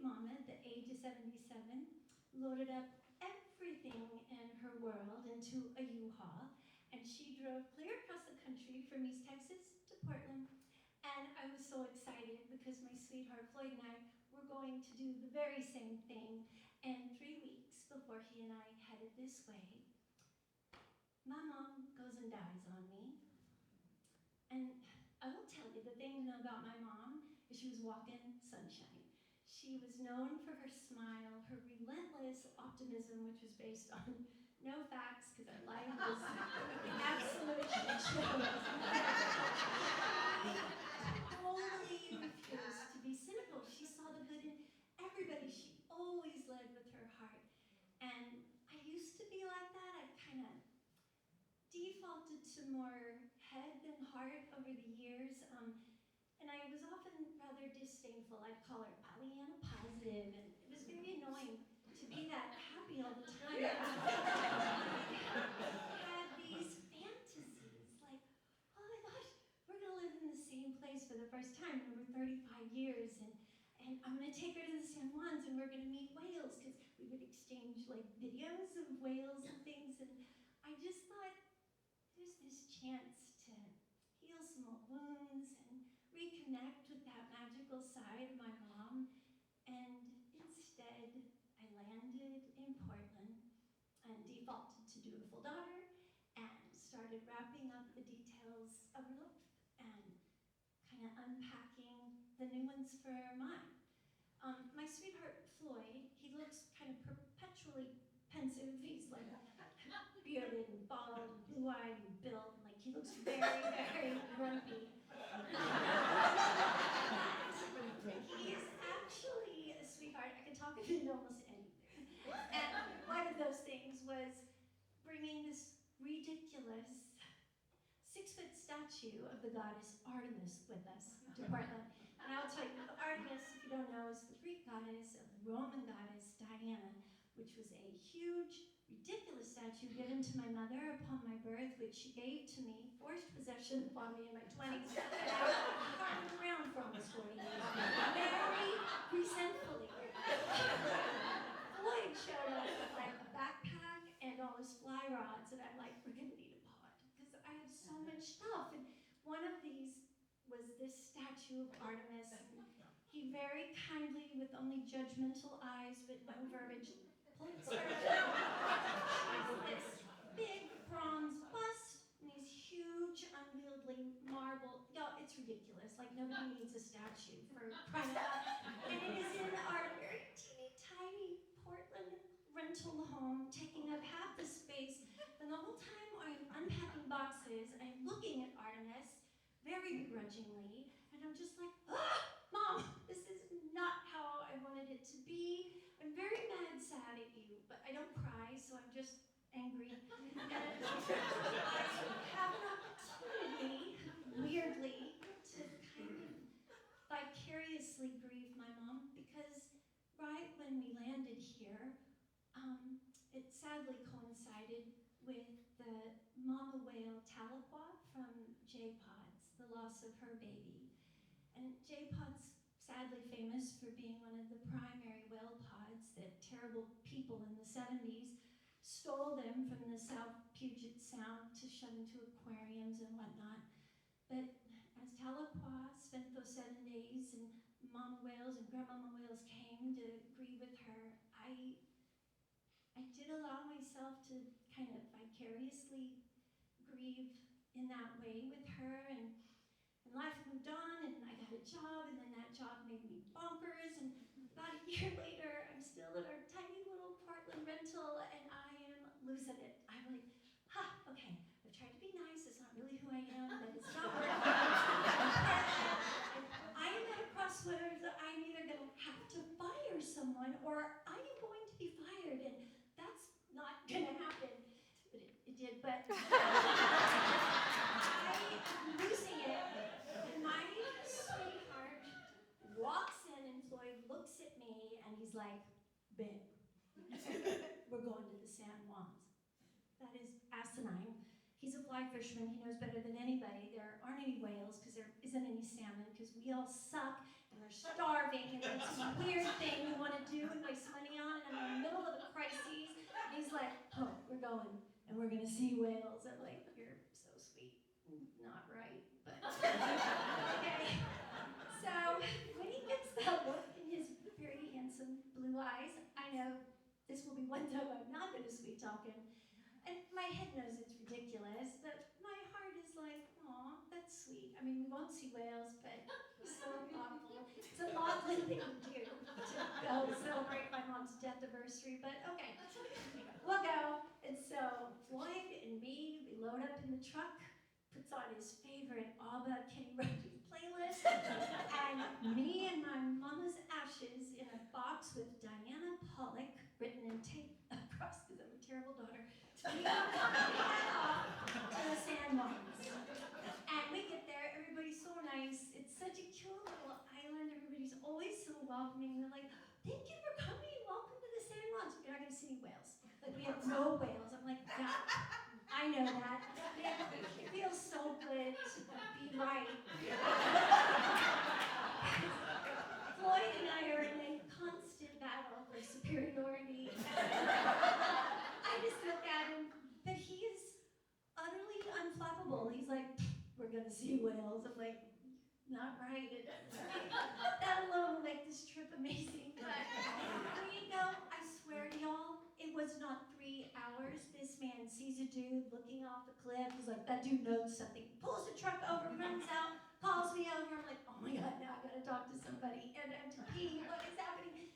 mama at the age of 77 loaded up everything in her world into a U-Haul, and she drove clear across the country from East Texas to Portland. And I was so excited because my sweetheart Floyd and I were going to do the very same thing. And 3 weeks before he and I headed this way, my mom goes and dies on me. And I will tell you, the thing to know about my mom is she was walking sunshine. She was known for her smile, her relentless optimism, which was based on no facts, because her life was absolute shit show. She totally refused to be cynical. She saw the good in everybody. She always led with her heart. And I used to be like that. I kind of defaulted to more head than heart over the years. And I was often rather disdainful. I'd call her Pollyanna positive, and it was very annoying to be that happy all the time. I had these fantasies, like, oh my gosh, we're gonna live in the same place for the first time in over 35 years, and I'm gonna take her to the San Juans, and we're gonna meet whales, because we would exchange like videos of whales and things, and I just thought, there's this chance to heal some old wounds and reconnect with that magical side of my mom. And instead, I landed in Portland and defaulted to dutiful daughter and started wrapping up the details of her life and kind of unpacking the new ones for mine. My sweetheart Floyd, he looks kind of perpetually pensive. He's like bearded and bald and blue-eyed and built. Like, he looks very, very grumpy. He is actually a sweetheart. I can talk him into almost anything. And one of those things was bringing this ridiculous 6-foot statue of the goddess Artemis with us to Portland. And I'll tell you, Artemis, if you don't know, is the Greek goddess of the Roman goddess Diana, which was a huge, ridiculous statue given to my mother upon my birth, which she gave to me, forced possession upon me in my 20s, and I was around for almost 40 years, very resentfully. Floyd showed up with like a backpack and all his fly rods, and I'm like, we're gonna need a pod, because I have so much stuff. And one of these was this statue of Artemis. And he very kindly, with only judgmental eyes but no verbiage, points her out. This big bronze bust and these huge unwieldy marble. Y'all, it's ridiculous. Like, nobody needs a statue for crying out loud. And it is in our very teeny tiny Portland rental home, taking up half the space. And the whole time I'm unpacking boxes, I'm looking at Artemis very begrudgingly, and I'm just like, Mom, this is not how I wanted it to be. I'm very mad, sad at you, but I don't cry, so I'm just angry. And I have an opportunity, weirdly, to kind of vicariously grieve my mom, because right when we landed here, it sadly coincided with the mama whale Tahlequah from J-Pods, the loss of her baby. And J-Pod's sadly famous for being one of the primary whale pods that terrible people in the 70s stole them from the South Puget Sound to shove into aquariums and whatnot. But as Tahlequah spent those 7 days and mama whales and grandmama whales came to grieve with her, I did allow myself to kind of vicariously grieve in that way with her, and life moved on, and I got a job, and then that job made me bonkers, and about a year later, I'm still at our tiny little Portland rental, and I am losing it. I'm like, okay, I've tried to be nice, it's not really who I am, but it's not working. I am at a crossroads. I'm either going to have to fire someone, or I am going to be fired, and that's not going to happen. But it did, but I am losing it, and my sweetheart walks in, and Floyd looks at me, and he's like, babe, we're going to the San Juans. That is asinine. He's a fly fisherman. He knows better than anybody. There aren't any whales because there isn't any salmon, because we all suck and we're starving, and it's a weird thing. We want crises. And he's like, oh, we're going, and we're gonna see whales. I'm like, you're so sweet. Not right, but okay. So when he gets that look in his very handsome blue eyes, I know this will be one time I'm not gonna sweet talk him. And my head knows it's ridiculous, but my heart is like, aw, that's sweet. I mean, we won't see whales, but he's so thoughtful. It's a lovely thing to do, to go celebrate my mom's death anniversary, but okay, we'll go. And so Floyd and me, we load up in the truck, puts on his favorite ABBA Kenny Rogers playlist, and me and my mama's ashes in a box with Diana Pollock written in tape across, because I'm a terrible daughter. We head off to the San Juans. And we get there, everybody's so nice. It's such a cute little island. Everybody's always so welcoming. They're like, thank you for coming. Welcome to the San Juans. You're not going to see any whales. Like, we have no whales. I'm like, yeah, I know that. It feels so good to be right. Floyd and I are in a constant battle for superiority. I just look at him, but he is utterly unflappable. He's like, we're gonna see whales. I'm like, not right. That alone will make this trip amazing. But we go, I swear to y'all, it was not 3 hours. This man sees a dude looking off a cliff. He's like, that dude knows something. Pulls the truck over, runs out, calls me over. I'm like, oh my God, now I gotta talk to somebody. And I'm to pee. What is happening?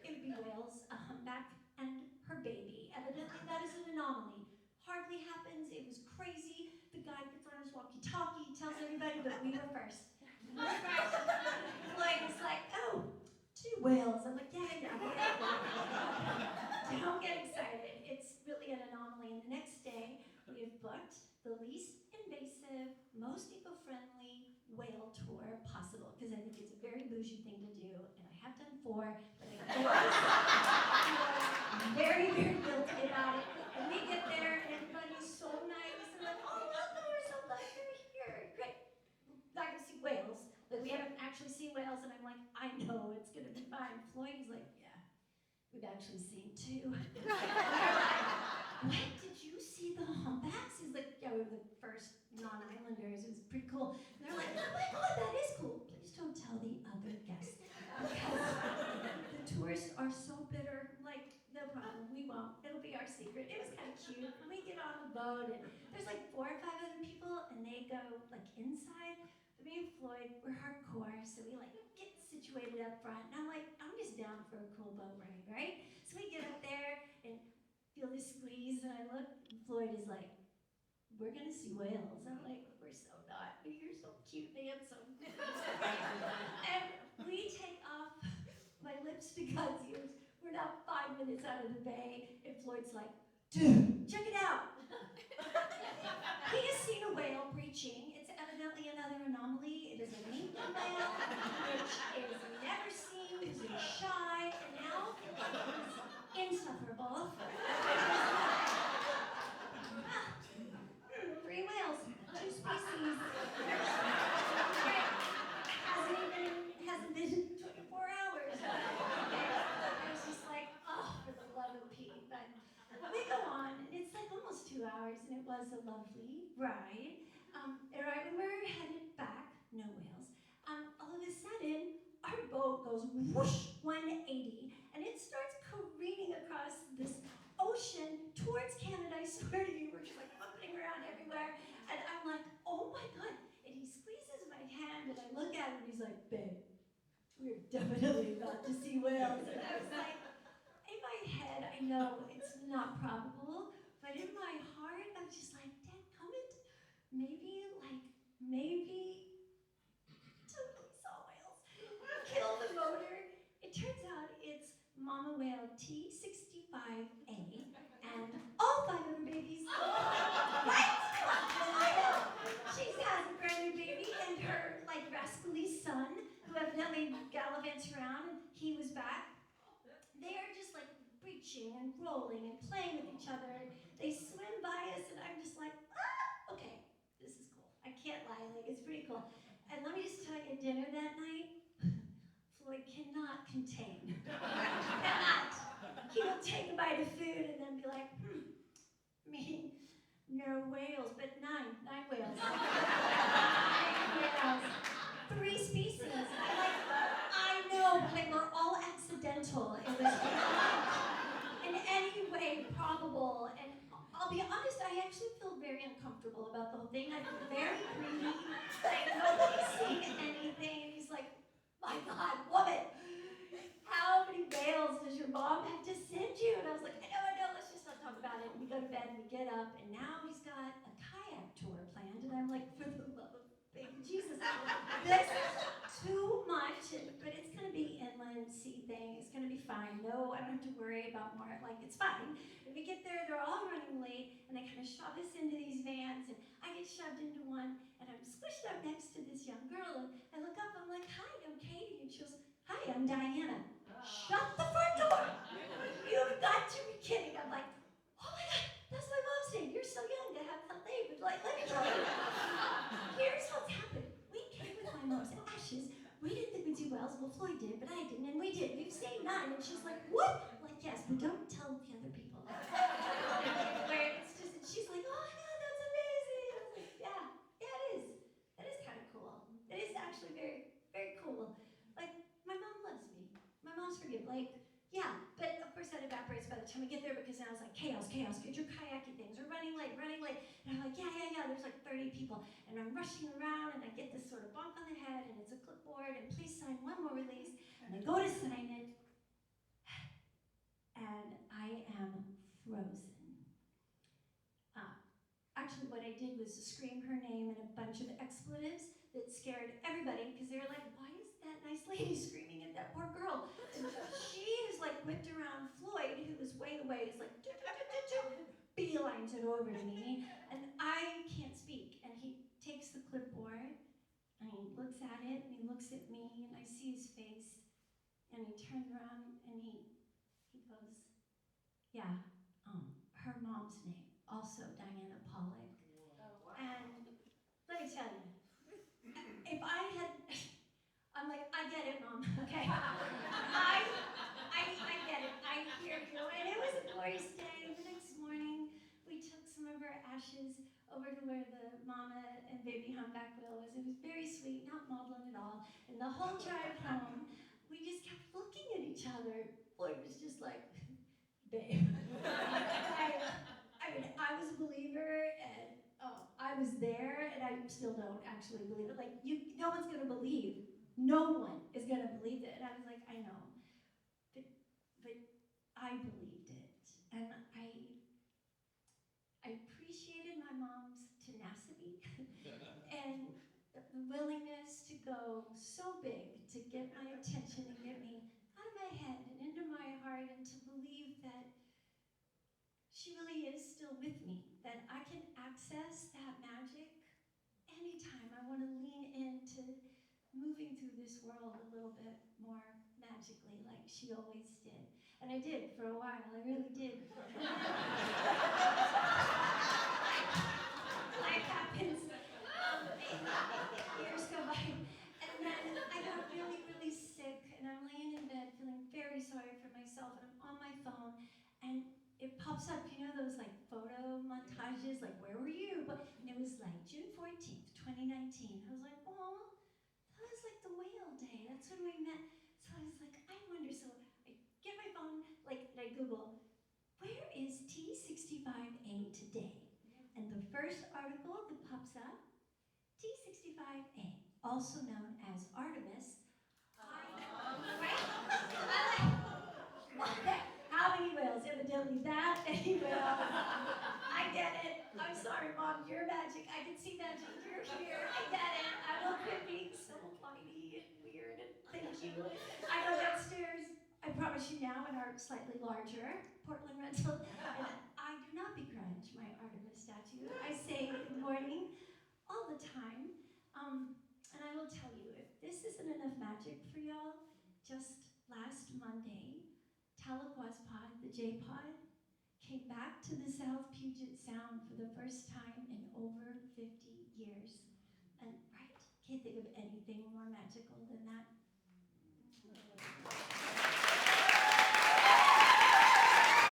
It would be whales, a humpback, and her baby. Evidently, that is an anomaly. Hardly happens. It was crazy. The guy gets on his walkie-talkie, tells everybody, but we were first. We were first. Floyd is like, oh, 2 whales. I'm like, yeah. Don't get excited. It's really an anomaly. And the next day, we have booked the least invasive, most eco-friendly whale tour possible, because I think it's a very bougie thing to do, and I have done 4, but I feel very, very guilty about it. And we get there, and everybody's so nice, and like, oh, welcome, we're so glad you're here. Great. Not gonna see whales. Like, we haven't actually seen whales, and I'm like, I know it's gonna be fine. Floyd is like, yeah, we've actually seen 2. What? Did you see the humpbacks? He's like, yeah, we were the first non-islanders. It was pretty cool. And they're like, oh my God, that is cool. Please don't tell the other guests. Because the tourists are so bitter. Like, no problem, we won't. It'll be our secret. It was kind of cute. And we get on the boat, and there's like 4 or 5 other people, and they go like inside. But me and Floyd, we're hardcore, so we like get situated up front. And I'm like, I'm just down for a cool boat ride, right? So we get up there and feel this squeeze, and I look, and Floyd is like, we're gonna see whales. I'm like, we're so not. You're so cute and handsome. And we take off. My lips to God's ears. We're now 5 minutes out of the bay, and Floyd's like, dude, check it out. He has seen a whale breaching. It's evidently another anomaly. It is a Lincoln whale, which is never seen, because it's shy, and now it is insufferable. 3 whales, 2 species. Hasn't been 24 hours. I was just like, oh, for the love of Pete. But we go on, and it's like almost 2 hours, and it was a lovely ride. And right when we're headed back, no whales, all of a sudden, our boat goes whoosh 180, and it starts careening across this ocean towards Canada. I swear to you, we're just like bumping around everywhere. And I'm like, oh my God. And he squeezes my hand, and I look at him, and he's like, babe, we're definitely about to see whales. And I was like, in my head, I know it's not probable, but in my heart, I'm just like, dadgummit, maybe totally saw whales. Kill the motor. It turns out it's mama whale T65A and all 5 other babies. Right? I know. She has a brand new baby, and her like rascally son, who evidently gallivants around, and he was back. They are just like breaching and rolling and playing with each other. They swim by us, and I'm just like, ah, okay, this is cool. I can't lie, like it's pretty cool. And let me just tell you, dinner that night, Floyd cannot contain. Cannot. He will take a bite of there are whales, but nine whales. 9 whales. 3 species. I know, but they were all accidental. It was in any way probable. And I'll be honest, I actually feel very uncomfortable about the whole thing. I feel very greedy. Like, nobody's seen anything. And he's like, my God, woman, how many whales does your mom have to send you? And I was like, I know, let's just not talk about it. And we go to bed and we get up, and now he's got a kayak tour planned. And I'm like, for the love of baby Jesus, this is too much. But it's going to be inland sea thing. It's going to be fine. No, I don't have to worry about more. Like, it's fine. And we get there, they're all running late, and they kind of shove us into these vans, and I get shoved into one, and I'm squished up next to this young girl, and I look up, I'm like, hi, I'm Katie, and she goes, hi, I'm Diana. Shut the front door. You've got to be kidding. I'm like, oh my God, that's my mom's name. You're so young to have that name. But like, let me tell you, here's what's happened. We came with my mom's ashes. We didn't think we'd do well, Floyd did, but I didn't, and we did. We've saved 9. And she's like, what? I'm like, yes, but don't tell the other people. Where it's just, and she's like, oh my God, that's amazing. I was like, yeah, it is. That is kind of cool. It is actually very, very cool. Like, my mom loves me. My mom's forgiving. Like, yeah, but of course that evaporates by the time we get there, because now it's like chaos, get your kayaking things. We're running late. And I'm like, yeah, there's like 30 people. And I'm rushing around, and I get this sort of bump on the head, and it's a clipboard, and please sign one more release. And I go to sign it, and I am frozen. Actually, what I did was scream her name and a bunch of expletives that scared everybody, because they were like, why is that nice lady screaming at that poor girl? And she is like whipped around Floyd, who was way away, is like, beelines it over to me, and I can't speak. And he takes the clipboard, and he looks at it, and he looks at me, and I see his face, and he turns around, and he goes, yeah, her mom's name, also Diana Pollock. And let me tell you, if I had, I'm like, I get it, Mom, okay? I get it, I hear you. And it was a glorious day. The next morning, we took some of her ashes over to where the mama and baby humpback whale was. It was very sweet, not maudlin at all. And the whole drive home, we just kept looking at each other. Floyd was just like, babe. I mean, I was a believer, and I was there, and I still don't actually believe it. Like, no one's gonna believe. No one is gonna believe it. And I was like, I know, but I believed it, and I appreciated my mom's tenacity and the willingness to go so big to get my attention and get me out of my head and into my heart, and to believe that she really is still with me, that I can access that magic anytime I want to lean into moving through this world a little bit more magically, like she always did. And I did for a while, I really did. Life happens. Years go by. And then I got really, really sick, and I'm laying in bed feeling very sorry for myself, and I'm on my phone, and it pops up, you know those like photo montages, like where were you? And it was like June 14th, 2019. I was like, oh, that was like the whale day. That's when we met. So I was like, I wonder. So I get my phone, like, and I Google, where is T65A today? And the first article that pops up, T65A, also known as Artemis. Right? How many whales? Evidently that many whales. I get it. I'm sorry, Mom. You're magic. I can see magic. You're here. I get it. I will quit being so whiny and weird. And thank you. I go downstairs. I promise you now, in our slightly larger Portland rental. And I do not begrudge my Artemis statue. I say good morning all the time. And I will tell you, if this isn't enough magic for y'all, just last Monday, Tahlequah, the J-Pod, came back to the South Puget Sound for the first time in over 50 years. And right, can't think of anything more magical than that.